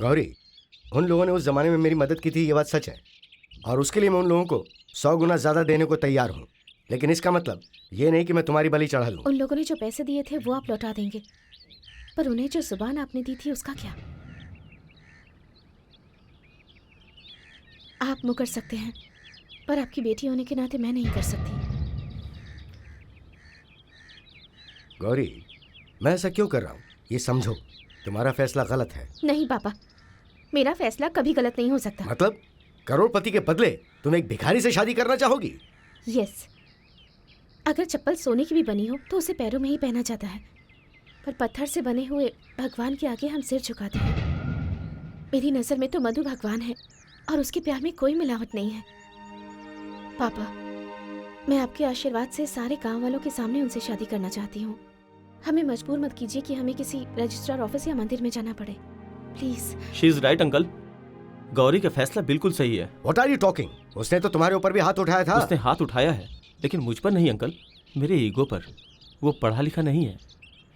गौरी, उन लोगों ने उस जमाने में मेरी मदद की थी, ये बात सच है, और उसके लिए मैं उन लोगों को 100 गुना ज्यादा देने को तैयार हूँ। लेकिन इसका मतलब ये नहीं कि मैं तुम्हारी बलि चढ़ा लूं। उन लोगों ने जो पैसे दिए थे वो आप लौटा देंगे, पर उन्हें जो जुबान आपने दी थी उसका क्या? आप मुकर सकते हैं, पर आपकी बेटी होने के नाते मैं नहीं कर सकती। गौरी, मैं ऐसा क्यों कर रहा हूँ ये समझो। तुम्हारा फैसला गलत है। नहीं पापा, मेरा फैसला कभी गलत नहीं हो सकता। मतलब करोड़पति के बदले तुम एक भिखारी से शादी करना चाहोगी? यस, अगर चप्पल सोने की भी बनी हो तो उसे पैरों में ही पहना जाता है, पर पत्थर से बने हुए भगवान के आगे हम सिर झुकाते हैं। मेरी नज़र में तो मधु भगवान है और उसके प्यार में कोई मिलावट नहीं है। पापा, मैं आपके आशीर्वाद से सारे गांव वालों के सामने उनसे शादी करना चाहती हूँ। हमें मजबूर मत कीजिए कि हमें किसी रजिस्ट्रार ऑफिस या मंदिर में जाना पड़े, please. She is right uncle, Gauri का फैसला बिल्कुल सही है। What are you talking? उसने तो तुम्हारे ऊपर भी हाथ उठाया था। उसने हाथ उठाया है, लेकिन मुझ पर नहीं अंकल, मेरे ईगो पर। वो पढ़ा लिखा नहीं है।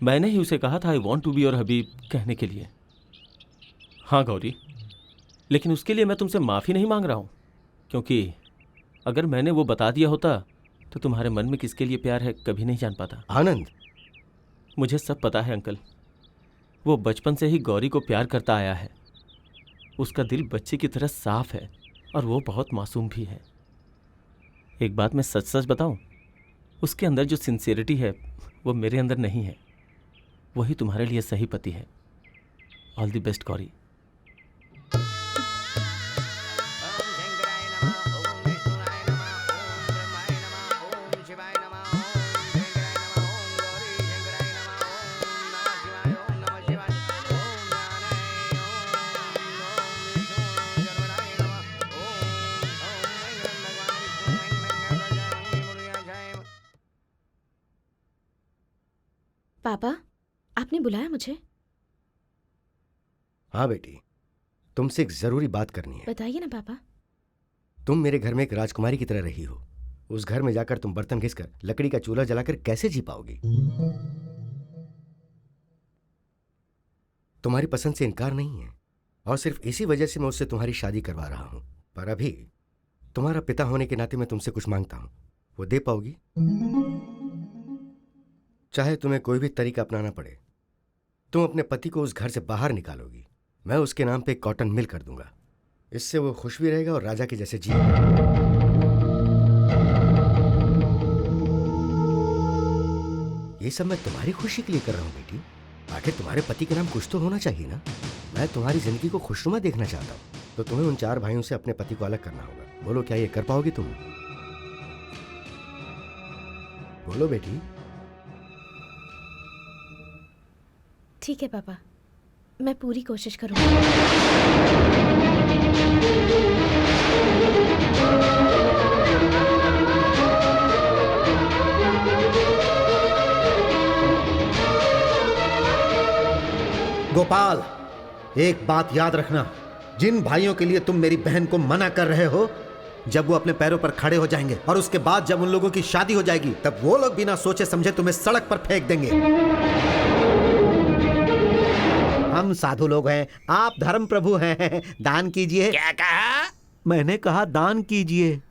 मैंने ही उसे कहा था I want to be your हबीब कहने के लिए। हाँ गौरी, लेकिन उसके लिए मैं तुमसे माफ़ी नहीं मांग रहा हूँ, क्योंकि अगर मैंने वो बता दिया होता तो तुम्हारे मन में किसके लिए प्यार है कभी नहीं जान पाता। आनंद, मुझे सब पता है अंकल, वो बचपन से ही गौरी को प्यार करता आया है। उसका दिल बच्चे की तरह साफ है और वो बहुत मासूम भी है। एक बात मैं सच सच बताऊं, उसके अंदर जो सिंसियरिटी है वो मेरे अंदर नहीं है। वही तुम्हारे लिए सही पति है। All the best Gauri. पापा, आपने बुलाया मुझे? हाँ बेटी, तुमसे एक जरूरी बात करनी है। बताइए ना पापा। तुम मेरे घर में एक राजकुमारी की तरह रही हो। उस घर में जाकर तुम बर्तन घिसकर लकड़ी का चूल्हा जलाकर कैसे जी पाओगी? तुम्हारी पसंद से इनकार नहीं है, और सिर्फ इसी वजह से मैं उससे तुम्हारी शादी करवा रहा हूं। पर अभी तुम्हारा पिता होने के नाते मैं तुमसे कुछ मांगता हूं, वो दे पाओगी? चाहे तुम्हें कोई भी तरीका अपनाना पड़े, तुम अपने पति को उस घर से बाहर निकालोगी। मैं उसके नाम पे एक कॉटन मिल कर दूंगा। इससे वो खुश भी रहेगा और राजा के जैसे जिएगा। ये सब मैं तुम्हारी खुशी के लिए कर रहा हूं बेटी। आखिर तुम्हारे पति के नाम कुछ तो होना चाहिए ना। मैं तुम्हारी जिंदगी को खुशनुमा देखना चाहता हूं, तो तुम्हें उन 4 भाइयों से अपने पति को अलग करना होगा। बोलो, क्या ये कर पाओगी तुम? बोलो बेटी। ठीक है पापा, मैं पूरी कोशिश करूंगी। गोपाल, एक बात याद रखना, जिन भाइयों के लिए तुम मेरी बहन को मना कर रहे हो, जब वो अपने पैरों पर खड़े हो जाएंगे और उसके बाद जब उन लोगों की शादी हो जाएगी, तब वो लोग बिना सोचे समझे तुम्हें सड़क पर फेंक देंगे। हम साधु लोग हैं, आप धर्म प्रभु हैं, दान कीजिए। क्या कहा? मैंने कहा दान कीजिए।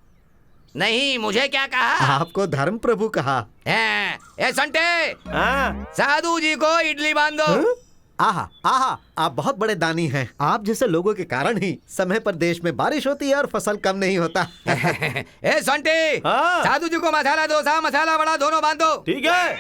नहीं, मुझे क्या कहा? आपको धर्म प्रभु कहा। ए संटे, हाँ? साधु जी को इडली बांध दो। आहा आहा, आप बहुत बड़े दानी हैं। आप जैसे लोगों के कारण ही समय पर देश में बारिश होती है और फसल कम नहीं होता। ए संटे, साधु जी को मसाला डोसा, मसाला वड़ा दोनों बांध दो। ठीक है।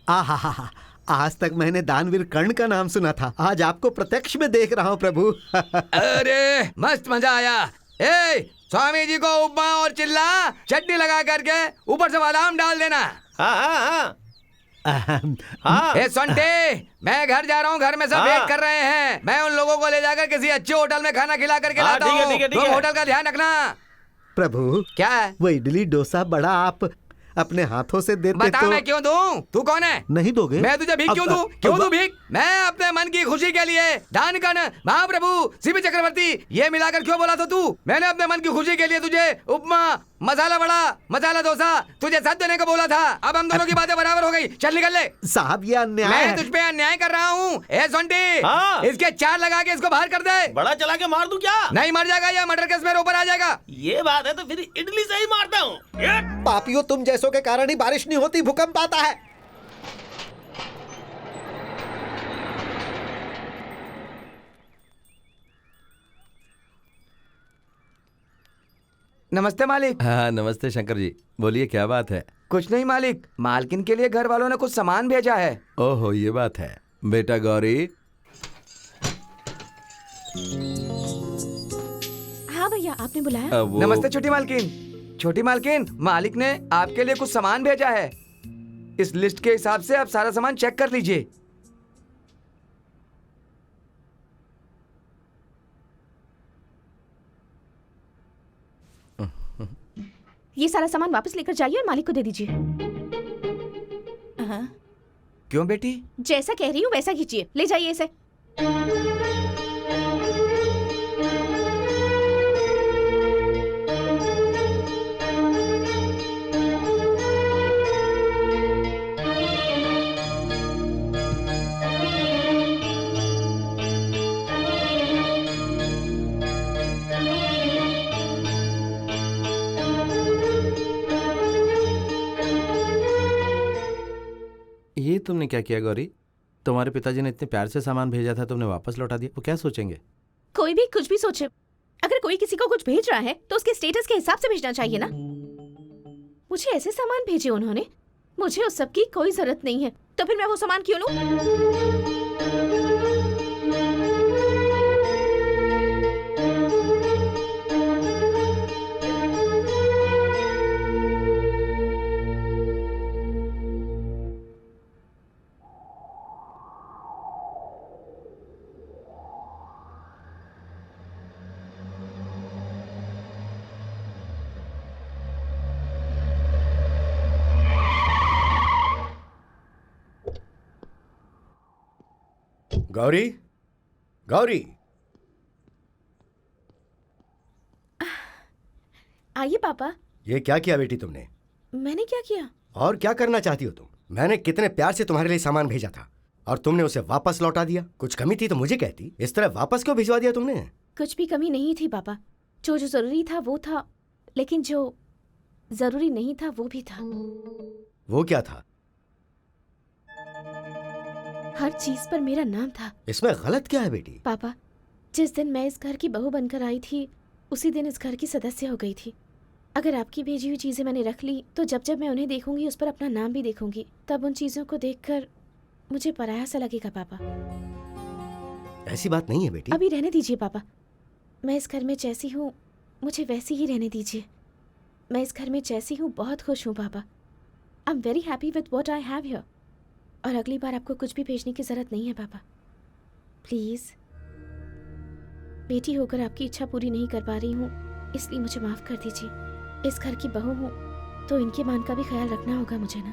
आहा, आज तक मैंने दानवीर कर्ण का नाम सुना था, आज आपको प्रत्यक्ष में देख रहा हूँ प्रभु। अरे मस्त मजा आया। ए स्वामी जी को उपमा और चिल्ला चटनी लगा करके ऊपर से बादाम डाल देना। हाँ। ए संटे, मैं घर जा रहा हूँ, घर में सब वेट कर रहे हैं। मैं उन लोगों को ले जाकर किसी अच्छे होटल में खाना खिला करके लाता हूँ। तुम होटल का ध्यान रखना। प्रभु, क्या है? वो इडली डोसा बड़ा आप अपने हाथों से देते बता तो मैं क्यों दूं? तू कौन है? नहीं दोगे? मैं तुझे भीख क्यों दूं? क्यों दूं भीख? मैं अपने मन की खुशी के लिए दान कर्ण, महाप्रभु, शिव चक्रवर्ती ये मिलाकर क्यों बोला था तू? मैंने अपने मन की खुशी के लिए तुझे उपमा मसाला वड़ा, मसाला डोसा, तुझे साथ देने को बोला था। अब हम दोनों की बातें बराबर हो गई। चल निकल ले। साहब ये अन्याय मैं है। तुझ पे अन्याय कर रहा हूँ। ए सोंटी, हाँ। इसके 4 लगा के इसको बाहर कर दे। बड़ा चला के मार दूं क्या? नहीं मर जाएगा या मर्डर केस मेरे ऊपर आ जाएगा। ये बात है तो फिर इडली से ही मारता हूँ। पापियों, तुम जैसों के कारण ही बारिश नहीं होती, भूकंप आता है। नमस्ते मालिक। हाँ नमस्ते शंकर जी, बोलिए क्या बात है। कुछ नहीं मालिक, मालकिन के लिए घर वालों ने कुछ सामान भेजा है। ओहो ये बात है। बेटा गौरी। हाँ भैया, आपने बुलाया? नमस्ते छोटी मालकिन। छोटी मालकिन, मालिक ने आपके लिए कुछ सामान भेजा है। इस लिस्ट के हिसाब से आप सारा सामान चेक कर लीजिए। ये सारा सामान वापस लेकर जाइए और मालिक को दे दीजिए। हाँ। क्यों बेटी? जैसा कह रही हूँ वैसा खींचिए, ले जाइए इसे। ये तुमने क्या किया गौरी? तुम्हारे पिताजी ने इतने प्यार से सामान भेजा था, तुमने वापस लौटा दिया। वो क्या सोचेंगे? कोई भी कुछ भी सोचे, अगर कोई किसी को कुछ भेज रहा है तो उसके स्टेटस के हिसाब से भेजना चाहिए ना। मुझे ऐसे सामान भेजे उन्होंने, मुझे उस सब की कोई जरूरत नहीं है, तो फिर मैं वो सामान क्यों लूं? गौरी, गौरी, आइए पापा। ये क्या किया बेटी तुमने? मैंने क्या किया? और क्या करना चाहती हो तुम? मैंने कितने प्यार से तुम्हारे लिए सामान भेजा था और तुमने उसे वापस लौटा दिया। कुछ कमी थी तो मुझे कहती। इस तरह वापस क्यों भिजवा दिया तुमने? कुछ भी कमी नहीं थी पापा, जो जरूरी था वो था, लेकिन जो जरूरी नहीं था वो भी था। वो क्या था? हर चीज पर मेरा नाम था। इसमें गलत क्या है बेटी? पापा, जिस दिन मैं इस घर की बहू बनकर आई थी उसी दिन इस घर की सदस्य हो गई थी। अगर आपकी भेजी हुई चीजें मैंने रख ली तो जब जब मैं उन्हें देखूंगी उस पर अपना नाम भी देखूंगी, तब उन चीजों को देखकर मुझे पराया सा लगेगा पापा। ऐसी बात नहीं है बेटी। अभी रहने दीजिए पापा, मैं इस घर में जैसी हूँ मुझे वैसी ही रहने दीजिए। मैं इस घर में जैसी हूँ बहुत खुश हूँ पापा। I am very happy with what I have here. और अगली बार आपको कुछ भी भेजने की जरूरत नहीं है पापा। प्लीज, बेटी होकर आपकी इच्छा पूरी नहीं कर पा रही हूँ, इसलिए मुझे माफ कर दीजिए। इस घर की बहू हूँ तो इनके मान का भी ख्याल रखना होगा मुझे ना।